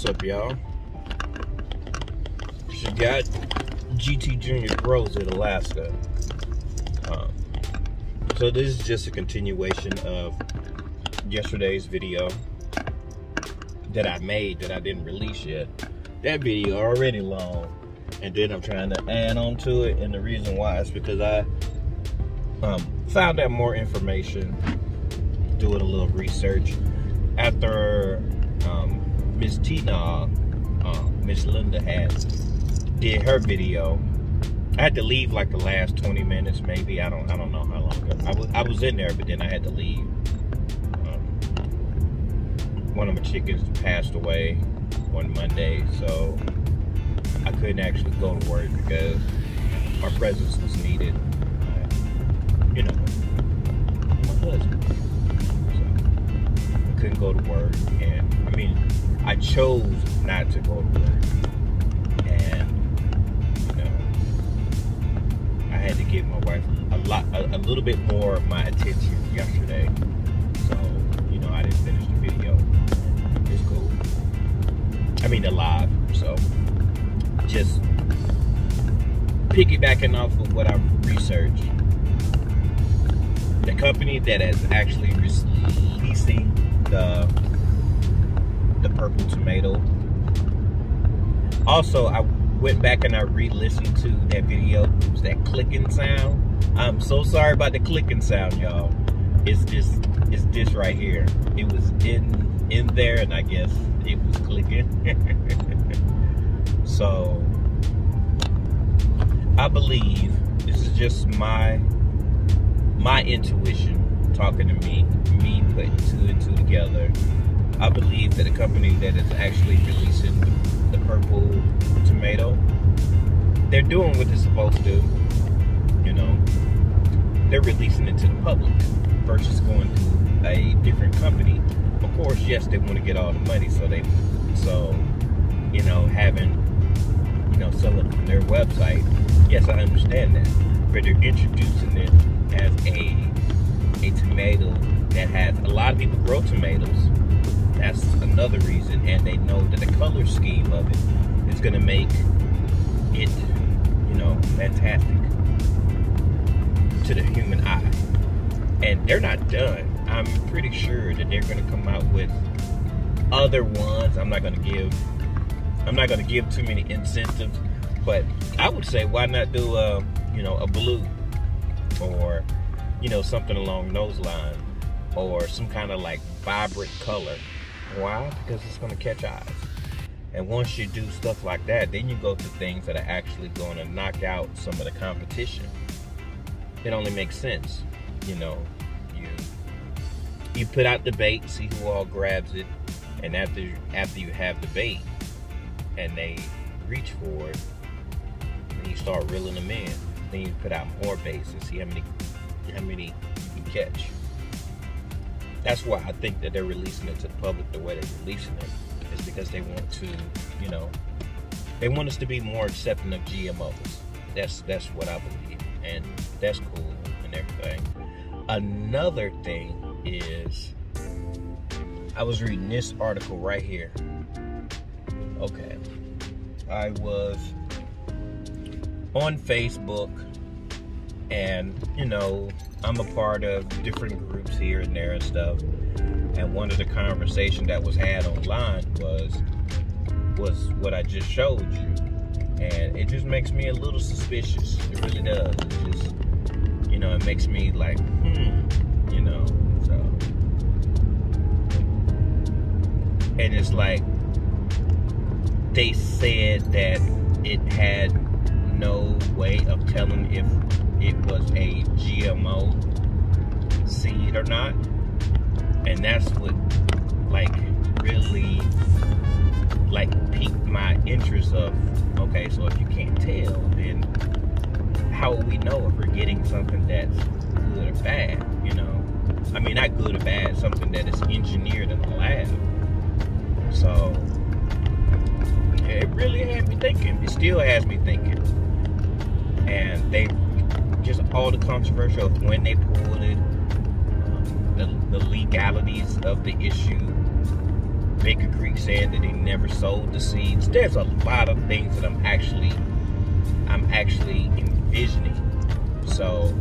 What's up, y'all? She got GT Junior Grows in Alaska. So this is just a continuation of yesterday's video that I made that I didn't release yet. That video already long, and then I'm trying to add on to it, and the reason why is because I found out more information, doing a little research after Miss Tina, Miss Linda did her video. I had to leave like the last 20 minutes, maybe. I don't know how long. I was in there, but then I had to leave. One of my chickens passed away one Monday, so I couldn't actually go to work because my presence was needed. You know, my husband. So I couldn't go to work, and I mean, I chose not to go to work, and you know, I had to give my wife a little bit more of my attention yesterday. So you know, I didn't finish the video. It's cool. I mean, the live. So just piggybacking off of what I've researched, the company that is actually releasing the purple tomato. Also, I went back and I re-listened to that video. It was that clicking sound. I'm so sorry about the clicking sound, y'all. It's this right here. It was in there, and I guess it was clicking. So I believe this is just my intuition talking to me putting two and two together. I believe that a company that is actually releasing the purple tomato, they're doing what they're supposed to. You know, they're releasing it to the public versus going to a different company. Of course, yes, they want to get all the money, so you know, having, you know, selling from their website. Yes, I understand that, but they're introducing it as a tomato that has, a lot of people grow tomatoes. That's another reason, and they know that the color scheme of it is going to make it, you know, fantastic to the human eye. And they're not done. I'm pretty sure that they're going to come out with other ones. I'm not going to give too many incentives, but I would say, why not do you know, a blue, or you know, something along those lines, or some kind of like vibrant color. Why? Because it's going to catch eyes. And once you do stuff like that, then you go to things that are actually going to knock out some of the competition. It only makes sense. You know, you put out the bait, see who all grabs it, and after you have the bait and they reach for it, then you start reeling them in. Then you put out more baits and see how many you can catch. That's why I think that they're releasing it to the public the way they're releasing it, is because they want to, you know, they want us to be more accepting of GMOs. That's what I believe, and that's cool and everything. Another thing is, I was reading this article right here. Okay, I was on Facebook, and you know, I'm a part of different groups here and there and stuff, and one of the conversations that was had online was what I just showed you, and it just makes me a little suspicious. It really does. It just, you know, it makes me like, you know, so, and it's like, they said that it had no way of telling if it was a GMO seed or not, and that's what like really like piqued my interest of, okay, so if you can't tell, then how will we know if we're getting something that's good or bad? You know, I mean, not good or bad, something that is engineered in a lab. So it really had me thinking. It still has me thinking. And they just, all the controversy of when they pulled it, the legalities of the issue, Baker Creek said that he never sold the seeds. There's a lot of things that I'm actually envisioning. So,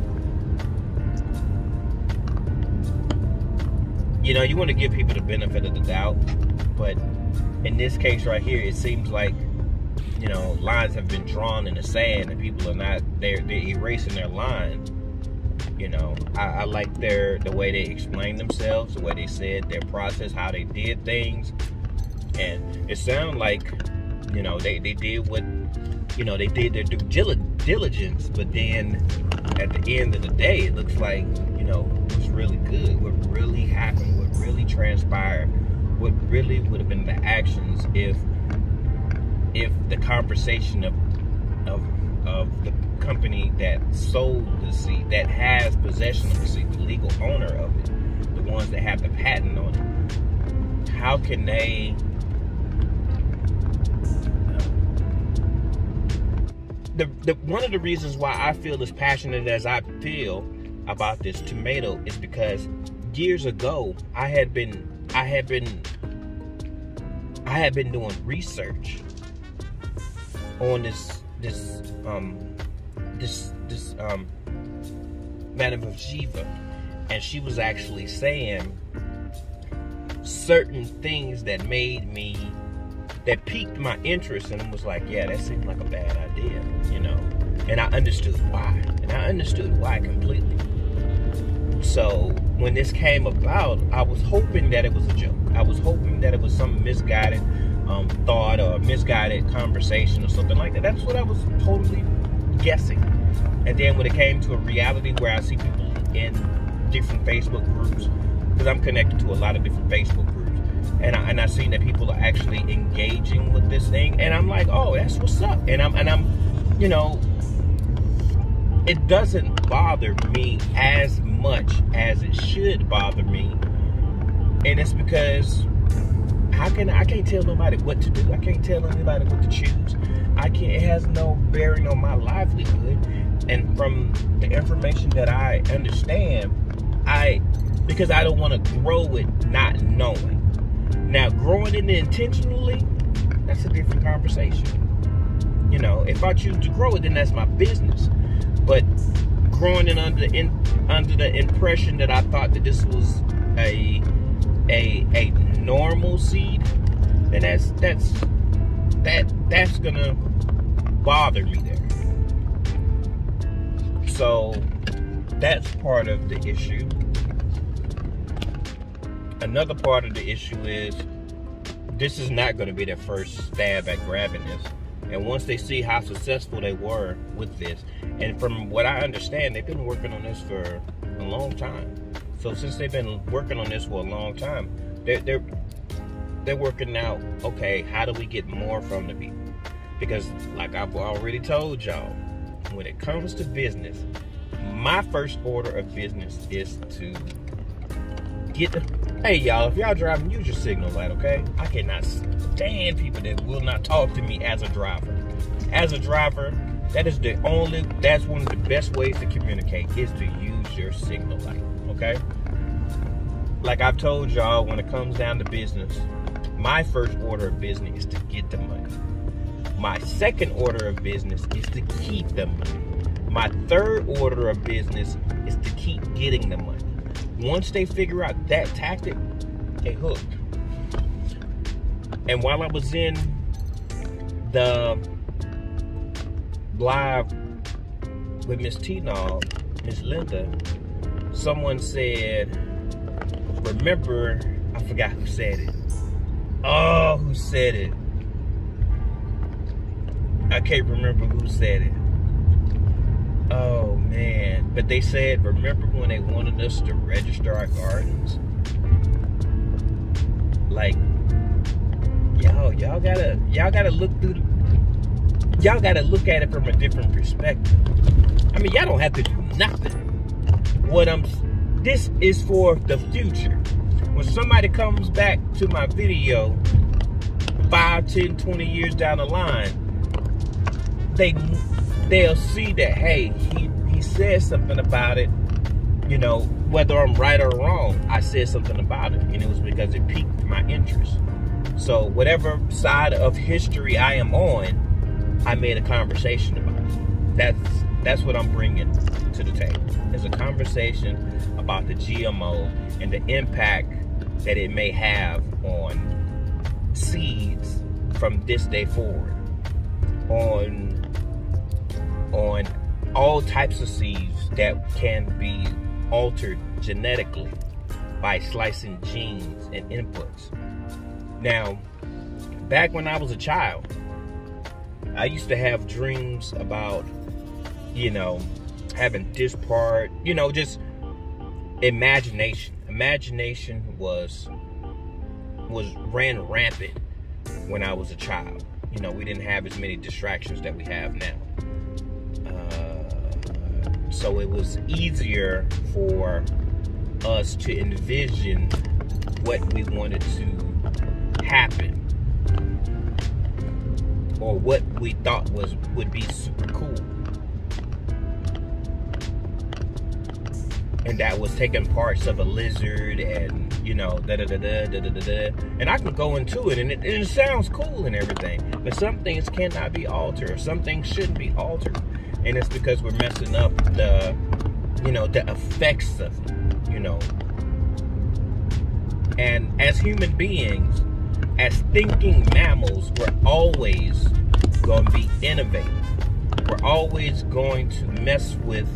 you know, you want to give people the benefit of the doubt, but in this case right here, it seems like, you know, lines have been drawn in the sand and people are not, they're erasing their lines. You know, I like the way they explained themselves, the way they said their process, how they did things. And it sounded like, you know, they did what, you know, they did their due diligence, but then at the end of the day, it looks like, you know, what's really good, what really happened, what really transpired, what really would have been the actions if the conversation of the company that sold the seed, that has possession of the seed, the legal owner of it, the ones that have the patent on it, how can they one of the reasons why I feel as passionate as I feel about this tomato is because years ago I had been doing research on this Madame of Shiva, and she was actually saying certain things that piqued my interest, and it was like, yeah, that seemed like a bad idea, you know. And I understood why, completely. So when this came about, I was hoping that it was a joke. I was hoping that it was some misguided thought or misguided conversation or something like that. That's what I was totally guessing. And then when it came to a reality where I see people in different Facebook groups, because I'm connected to a lot of different Facebook groups, and I seen that people are actually engaging with this thing, and I'm like, oh, that's what's up. And I'm, you know, it doesn't bother me as much as it should bother me, and it's because I can't tell nobody what to do. I can't tell anybody what to choose. It has no bearing on my livelihood. And from the information that I understand, because I don't want to grow it not knowing. Now, growing it intentionally, that's a different conversation. You know, if I choose to grow it, then that's my business. But growing it under the impression that I thought that this was a normal seed, then that's gonna bother me there. So that's part of the issue. Another part of the issue is this is not going to be their first stab at grabbing this. And once they see how successful they were with this, and from what I understand, they've been working on this for a long time. So since they've been working on this for a long time, they're working out, okay, how do we get more from the people? Because like I've already told y'all, when it comes to business, my first order of business is to hey y'all, if y'all driving, use your signal light, okay? I cannot stand people that will not talk to me as a driver. As a driver, that's one of the best ways to communicate, is to use your signal light, okay? Like I've told y'all, when it comes down to business, my first order of business is to get the money. My second order of business is to keep the money. My third order of business is to keep getting the money. Once they figure out that tactic, they hooked. And while I was in the live with Miss T-Nall, Miss Linda, someone said, remember, I forgot who said it. Oh, who said it? I can't remember who said it. Oh man, but they said, remember when they wanted us to register our gardens? Like, y'all gotta look at it from a different perspective. I mean, y'all don't have to do nothing. This is for the future. When somebody comes back to my video 5, 10, 20 years down the line, they'll see that, hey, he said something about it, you know, whether I'm right or wrong, I said something about it, and it was because it piqued my interest. So whatever side of history I am on, I made a conversation about it. That's what I'm bringing to the table. It's a conversation about the GMO and the impact that it may have on seeds from this day forward, on all types of seeds that can be altered genetically by slicing genes and inputs. Now, back when I was a child, I used to have dreams about, having this part, just imagination. Imagination ran rampant when I was a child. We didn't have as many distractions that we have now. So it was easier for us to envision what we wanted to happen, or what we thought would be super cool. And that was taking parts of a lizard and, and I can go into it and it sounds cool and everything, but some things cannot be altered. Some things shouldn't be altered. And it's because we're messing up the effects of it, And as human beings, as thinking mammals, we're always going to be innovative. We're always going to mess with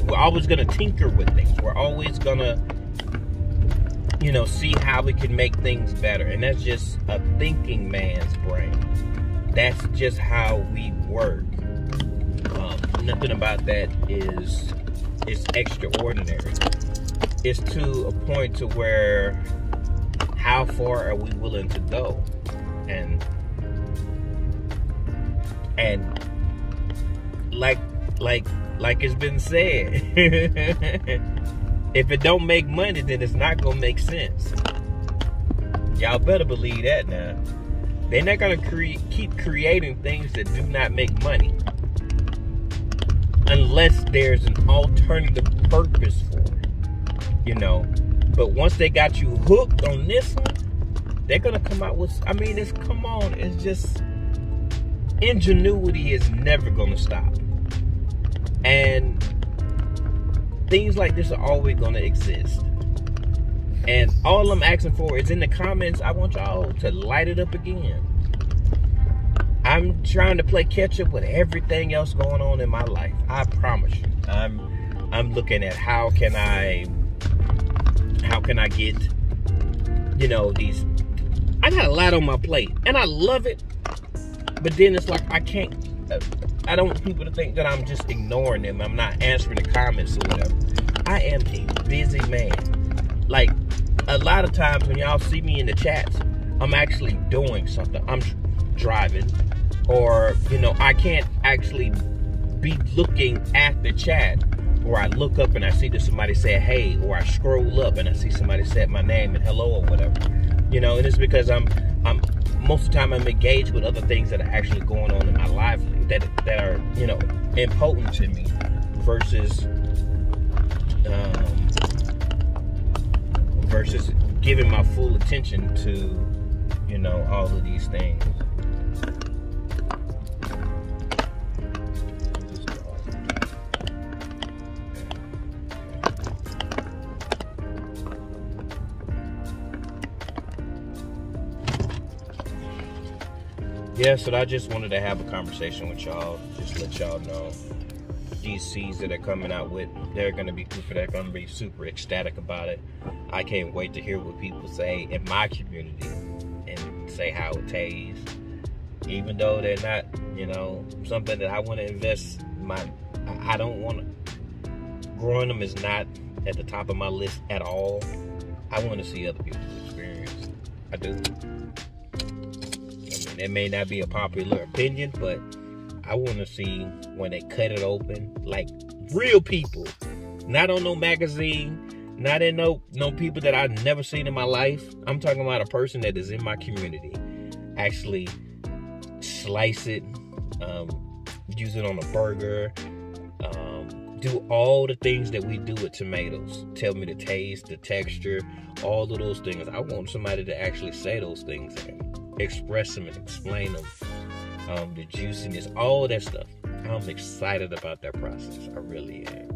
we're always going to tinker with things. We're always going to, see how we can make things better. And that's just a thinking man's brain. That's just how we work. Nothing about that is extraordinary. It's to a point to where how far are we willing to go? And like it's been said, if it don't make money, then it's not gonna make sense. Y'all better believe that now. They're not gonna keep creating things that do not make money unless there's an alternative purpose for it, But once they got you hooked on this one, they're gonna come out with, it's just, ingenuity is never gonna stop. And things like this are always gonna exist. And all I'm asking for is in the comments, I want y'all to light it up again. I'm trying to play catch up with everything else going on in my life. I promise you. I'm looking at how can I get, these, I got a lot on my plate and I love it, but then it's like I don't want people to think that I'm just ignoring them. I'm not answering the comments or whatever. I am a busy man. Like, a lot of times when y'all see me in the chats, I'm actually doing something. I'm driving, or, I can't actually be looking at the chat, or I look up and I see that somebody said hey, or I scroll up and I see somebody said my name and hello or whatever. And it's because I'm most of the time I'm engaged with other things that are actually going on in my life that are, important to me versus giving my full attention to, all of these things. Yeah, so I just wanted to have a conversation with y'all, just let y'all know these seeds that are coming out with, they're going to be people that are going to be super ecstatic about it. I can't wait to hear what people say in my community and say how it tastes, even though they're not, something that I want to invest I don't want to, growing them is not at the top of my list at all. I want to see other people's experience. I do. It may not be a popular opinion, but I want to see when they cut it open, like real people, not on no magazine, not in no people that I've never seen in my life. I'm talking about a person that is in my community. Actually slice it, use it on a burger, do all the things that we do with tomatoes. Tell me the taste, the texture, all of those things. I want somebody to actually say those things and express them and explain them. The juiciness, all of that stuff. I'm excited about that process. I really am.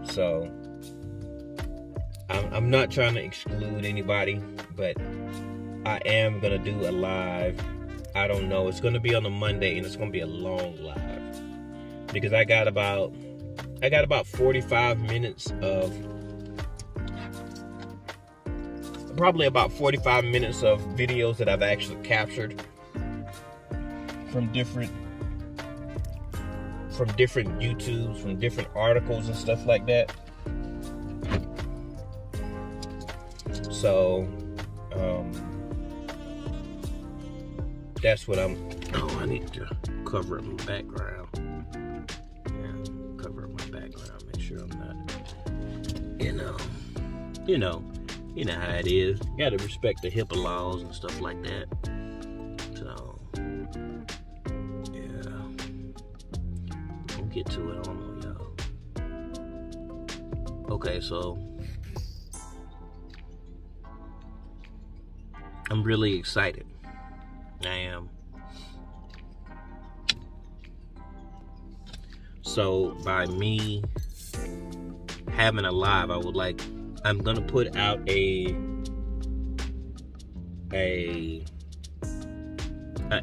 So I'm not trying to exclude anybody, but I am gonna do a live. I don't know. It's gonna be on a Monday, and it's gonna be a long live because I got about 45 minutes of videos that I've actually captured from different YouTubes, from different articles and stuff like that. So that's what I need to cover up my background. Yeah, cover up my background. Make sure I'm not, you know how it is. You gotta respect the HIPAA laws and stuff like that. So, yeah. We'll get to it. I don't know, y'all. Okay, so I'm really excited. I am. So by me having a live, I'm gonna put out an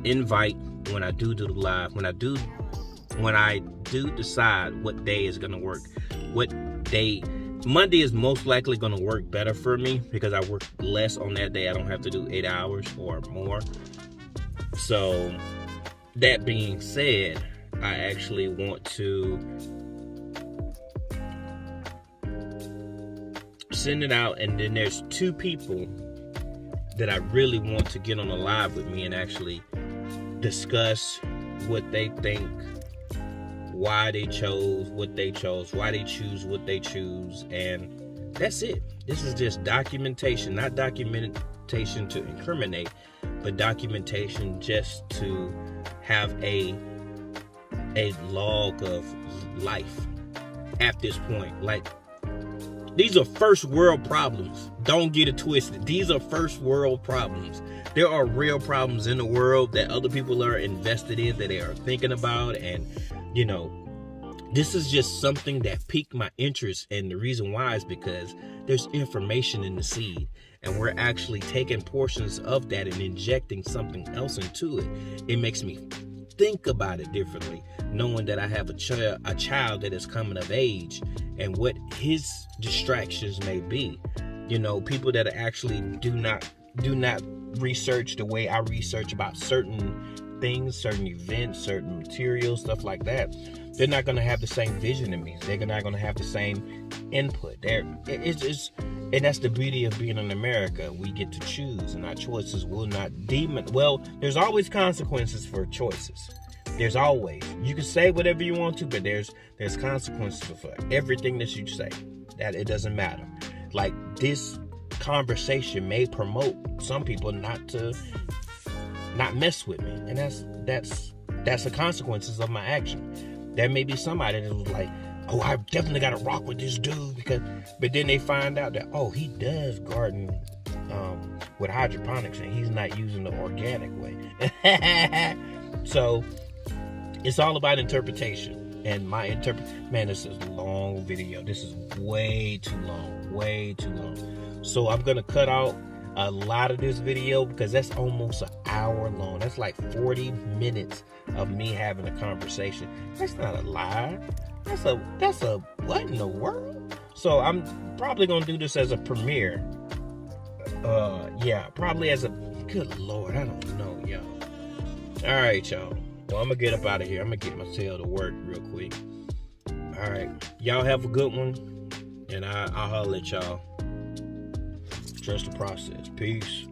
invite when I do the live. When I do decide what day is gonna work, what day. Monday is most likely gonna work better for me because I work less on that day. I don't have to do 8 hours or more. So that being said, I actually want to send it out, and then there's 2 people that I really want to get on the live with me and actually discuss what they think, why they chose what they chose, why they choose what they choose, and that's it. This is just documentation, not documentation to incriminate, but documentation just to have a log of life at this point. Like, these are first world problems. Don't get it twisted. These are first world problems. There are real problems in the world that other people are invested in, that they are thinking about, and this is just something that piqued my interest, and the reason why is because there's information in the seed, and we're actually taking portions of that and injecting something else into it. It makes me think about it differently, knowing that I have a child that is coming of age and what his distractions may be. People that actually do not research the way I research about certain things, certain events, certain materials, stuff like that. They're not going to have the same vision in me. They're not going to have the same input. And that's the beauty of being in America. We get to choose, and our choices will not there's always consequences for choices. There's always. You can say whatever you want to, but there's consequences for everything that you say. That it doesn't matter. Like, this conversation may promote some people not mess with me, and that's the consequences of my action. There may be somebody that was like, oh, I definitely got to rock with this dude, but then they find out that, oh, he does garden with hydroponics, and he's not using the organic way. So it's all about interpretation. And man, this is a long video. This is way too long. So I'm gonna cut out a lot of this video because that's almost an hour long. That's like 40 minutes of me having a conversation. That's not a lie. That's a what in the world? So I'm probably gonna do this as a premiere. Probably as a, good Lord, I don't know, y'all. All right, y'all. Well, I'm gonna get up out of here. I'm gonna get my tail to work real quick. All right, y'all have a good one, and I'll holler at y'all. Trust the process. Peace.